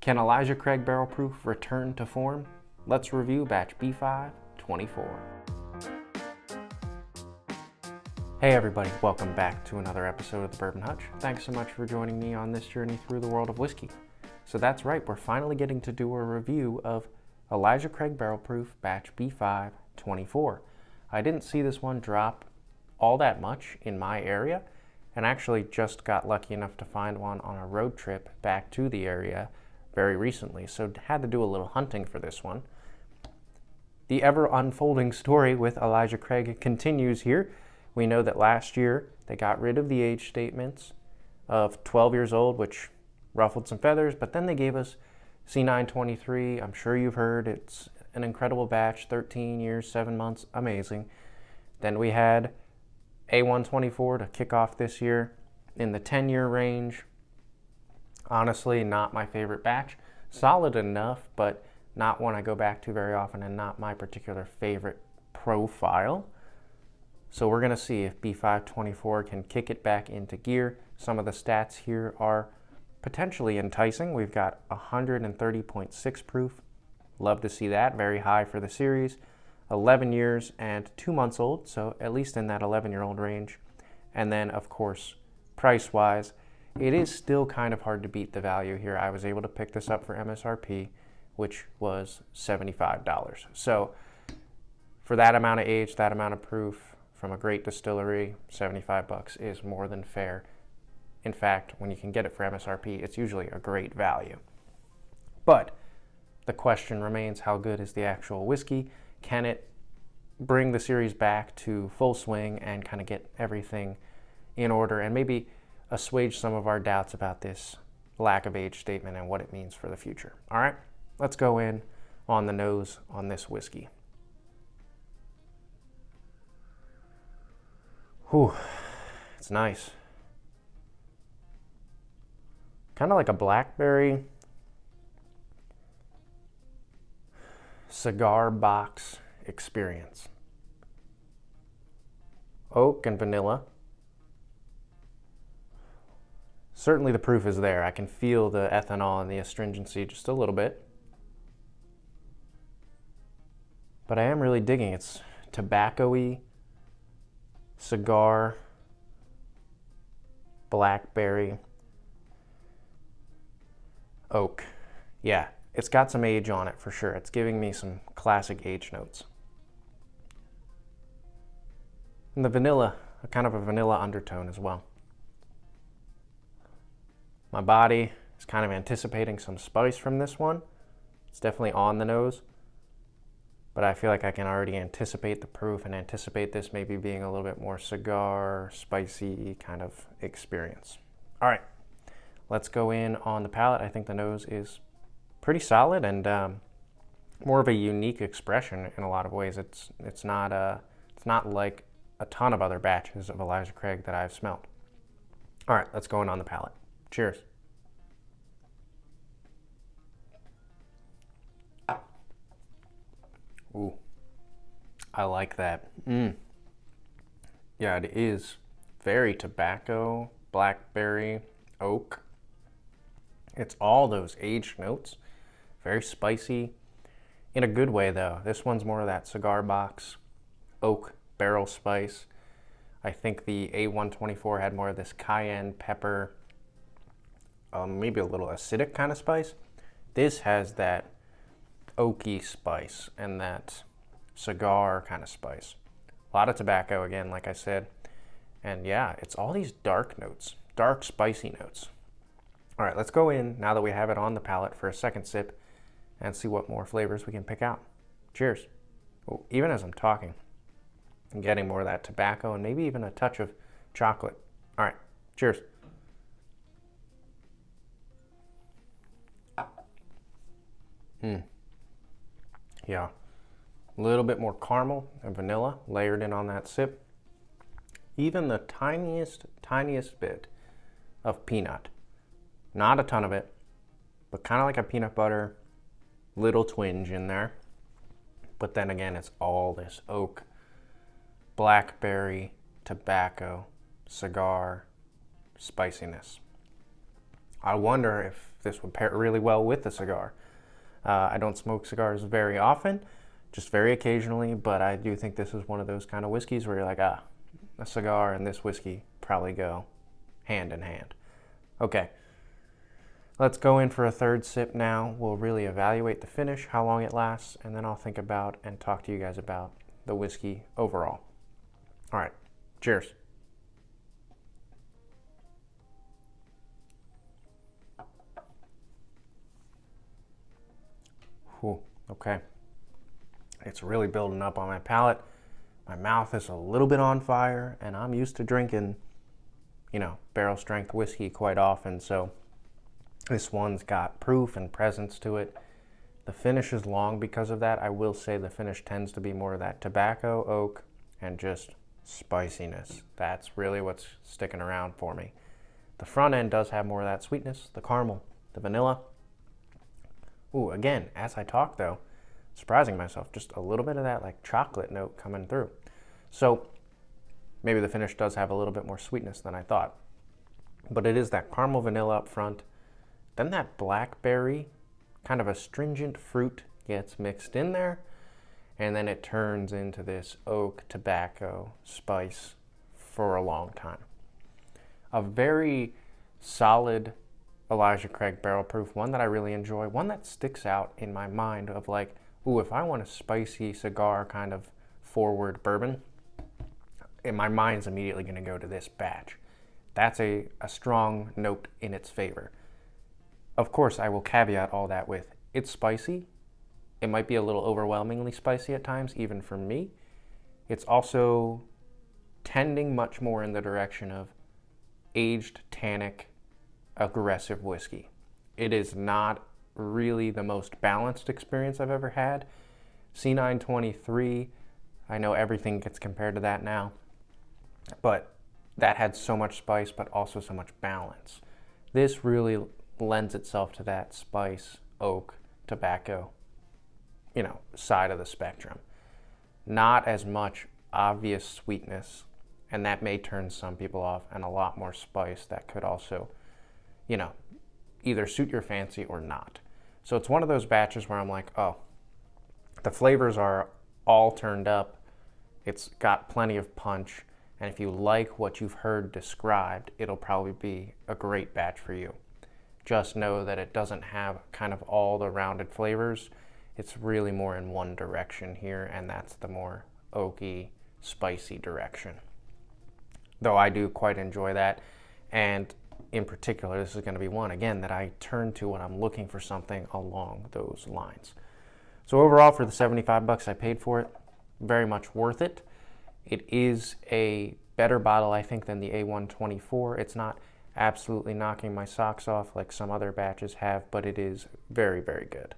Can Elijah Craig Barrel Proof return to form? Let's review batch B524. Hey everybody, welcome back to another episode of the Bourbon Hutch. Thanks so much for joining me on this journey through the world of whiskey. So that's right, we're finally getting to do a review of Elijah Craig Barrel Proof batch B524. I didn't see this one drop all that much in my area, and actually just got lucky enough to find one on a road trip back to the area very recently, so had to do a little hunting for this one. The ever unfolding story with Elijah Craig continues here. We know that last year they got rid of the age statements of 12 years old, which ruffled some feathers, but then they gave us C923. I'm sure you've heard it's an incredible batch, 13 years, 7 months, amazing. Then we had A124 to kick off this year in the 10-year range. Honestly, not my favorite batch. Solid enough, but not one I go back to very often and not my particular favorite profile. So we're going to see if B524 can kick it back into gear. Some of the stats here are potentially enticing. We've got 130.6 proof. Love to see that. Very high for the series. 11 years and 2 months old, so at least in that 11-year-old range. And then, of course, price-wise, it is still kind of hard to beat the value here. I was able to pick this up for MSRP, which was $75. So for that amount of age, that amount of proof from a great distillery, $75 is more than fair. In fact, when you can get it for MSRP, it's usually a great value. But the question remains, how good is the actual whiskey? Can it bring the series back to full swing and kind of get everything in order and maybe assuage some of our doubts about this lack of age statement and what it means for the future? All right, let's go in on the nose on this whiskey. Whew, it's nice. Kind of like a blackberry cigar box experience. Oak and vanilla. Certainly the proof is there. I can feel the ethanol and the astringency just a little bit. But I am really digging. It's tobacco-y, cigar, blackberry, oak. Yeah, it's got some age on it for sure. It's giving me some classic age notes. And the vanilla, a kind of a vanilla undertone as well. My body is kind of anticipating some spice from this one. It's definitely on the nose, but I feel like I can already anticipate the proof and anticipate this maybe being a little bit more cigar, spicy kind of experience. All right, let's go in on the palate. I think the nose is pretty solid and more of a unique expression in a lot of ways. It's not like a ton of other batches of Elijah Craig that I've smelled. All right, let's go in on the palate. Cheers. Ooh, I like that. Yeah, it is very tobacco, blackberry, oak. It's all those aged notes. Very spicy. In a good way, though. This one's more of that cigar box, oak, barrel spice. I think the A124 had more of this cayenne pepper, maybe a little acidic kind of spice. This has that oaky spice and that cigar kind of spice. A lot of tobacco again, like I said. And yeah, it's all these dark notes, dark spicy notes. All right, let's go in now that we have it on the palate for a second sip and see what more flavors we can pick out. Cheers. Oh, even as I'm talking, I'm getting more of that tobacco and maybe even a touch of chocolate. All right, cheers. Yeah, a little bit more caramel and vanilla layered in on that sip. Even the tiniest bit of peanut. Not a ton of it, but kind of like a peanut butter, little twinge in there. But then again, it's all this oak, blackberry, tobacco, cigar, spiciness. I wonder if this would pair really well with a cigar. I don't smoke cigars very often, just very occasionally, but I do think this is one of those kind of whiskeys where you're like, a cigar and this whiskey probably go hand in hand. Okay, let's go in for a third sip now. We'll really evaluate the finish, how long it lasts, and then I'll think about and talk to you guys about the whiskey overall. All right, cheers. Whew, okay. It's really building up on my palate. My mouth is a little bit on fire, and I'm used to drinking, barrel strength whiskey quite often, so this one's got proof and presence to it. The finish is long because of that. I will say the finish tends to be more of that tobacco, oak, and just spiciness. That's really what's sticking around for me. The front end does have more of that sweetness, the caramel, the vanilla. Ooh, again, as I talk though, surprising myself, just a little bit of that like chocolate note coming through. So maybe the finish does have a little bit more sweetness than I thought. But it is that caramel vanilla up front. Then that blackberry, kind of astringent fruit gets mixed in there. And then it turns into this oak tobacco spice for a long time. A very solid Elijah Craig barrel proof, one that I really enjoy, one that sticks out in my mind of like, ooh, if I want a spicy cigar kind of forward bourbon, and my mind's immediately going to go to this batch. That's a strong note in its favor. Of course, I will caveat all that with, it's spicy. It might be a little overwhelmingly spicy at times, even for me. It's also tending much more in the direction of aged, tannic, aggressive whiskey. It is not really the most balanced experience I've ever had. C923, I know everything gets compared to that now, but that had so much spice, but also so much balance. This really lends itself to that spice, oak, tobacco, side of the spectrum. Not as much obvious sweetness, and that may turn some people off, and a lot more spice that could also, either suit your fancy or not. So it's one of those batches where I'm like, oh, the flavors are all turned up. It's got plenty of punch. And if you like what you've heard described, it'll probably be a great batch for you. Just know that it doesn't have kind of all the rounded flavors. It's really more in one direction here, and that's the more oaky, spicy direction. Though I do quite enjoy that. And in particular, this is going to be one, again, that I turn to when I'm looking for something along those lines. So overall, for the $75 I paid for it, very much worth it. It is a better bottle, I think, than the A124. It's not absolutely knocking my socks off like some other batches have, but it is very, very good.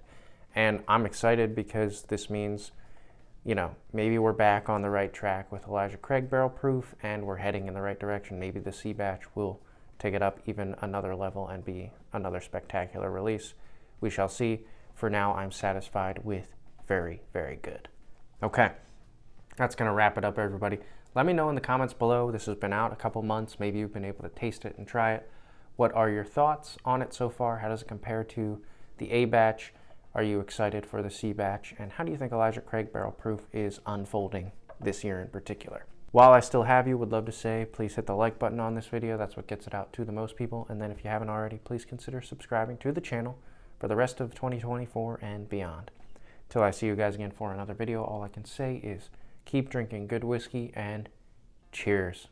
And I'm excited because this means, maybe we're back on the right track with Elijah Craig barrel proof, and we're heading in the right direction. Maybe the C batch will take it up even another level and be another spectacular release. We shall see. For now, I'm satisfied with very, very good. Okay, that's going to wrap it up, everybody. Let me know in the comments below. This has been out a couple months. Maybe you've been able to taste it and try it. What are your thoughts on it so far? How does it compare to the A batch? Are you excited for the C batch? And how do you think Elijah Craig barrel proof is unfolding this year in particular? While I still have you, would love to say, please hit the like button on this video. That's what gets it out to the most people. And then if you haven't already, please consider subscribing to the channel for the rest of 2024 and beyond. Till I see you guys again for another video, all I can say is keep drinking good whiskey and cheers.